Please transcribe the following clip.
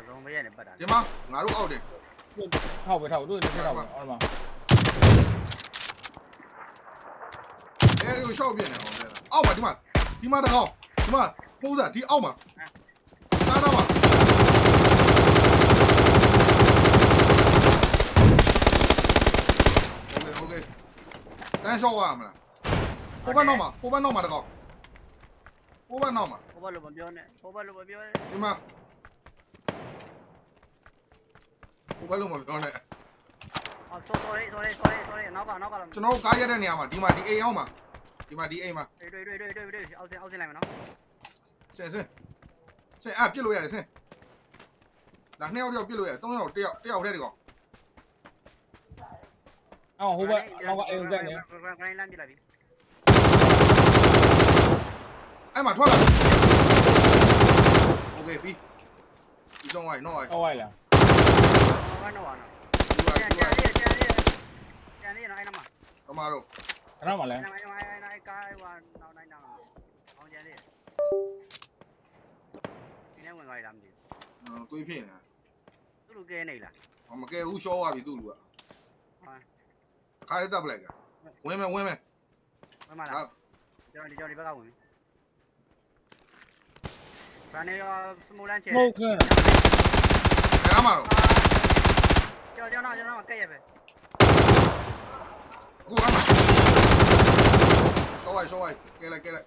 ဆုံးမရနဲ့ပတ်တာဒီမှာငါတို့အောက်တယ်ထောက်ပဲထောက်တို့လည်းထောက်ပဲအော်မှာအဲဒီကိုရှော့ပြနေအောင်လဲအောက်ပါဒီမှာတကောင်ဒီမှာဖိုးစားဒီအောက်မှာသားတော့ပါโอเคတန်းရှော့ရမလားဟိုဘက်နောက်မှာတကောင်ဟိုဘက်နောက်မှာဟိုဘက်လိုမပြောနဲ့ဟိုဘက်လိုမပြောနဲ့ဒီမှာဟိုဘက်လိုမပြောနဲ့အော် sorry နောက်ကကျွန်တော်ကားရတဲ့နေရာမှာဒီမှာဒီအိမ်အောင်မှာဒီမှာဒီအိမ်မှာတွေ့အောက်စင်းလိုက်မယ်နော်ဆင်ပြစ်လို့ရတယ်ဆင်ဒါ2ယောက်ပြစ်လို့ရတယ်3ယောက်တယောက်တည်းတကောင်အော်ဟိုဘက်နောက်ကအိမ်ဆက်နေခိုင်းလမ်းပြလိုက်ပြီအဲ့မှာထွက်လာโอเคပြီဒီဆုံးဝိုင်းနော်ဝိုင်းအော်ဝိုင်းလားနော်ကျန်လေးနော်အဲ့နာမှာတမတို့ခဏမှလဲအဲ့ကားဟိုနောက်နိုင်တော့အောင်ကျန်လေးဒီနေ့ဝင်သွားရလားမသိဘူးတွေးဖြစ်နေတာသူ့လူကဲနေလားမကဲဘူးရှော့သွားပြီသူ့လူကခါလေးတက်ပလိုက်ကဝင်မယ်ဝင်မလားကျွန်တော်ဒီဘက်ကဝင်ပြီဘာနေရောစမူလန်ချေဟုတ်ကဲ့ဘယ်မှာတော့ကျွန်တော်ကဲ့ရပဲအခုအမရှော့ဝိုင်းကဲလိုက်ကဲလိုက်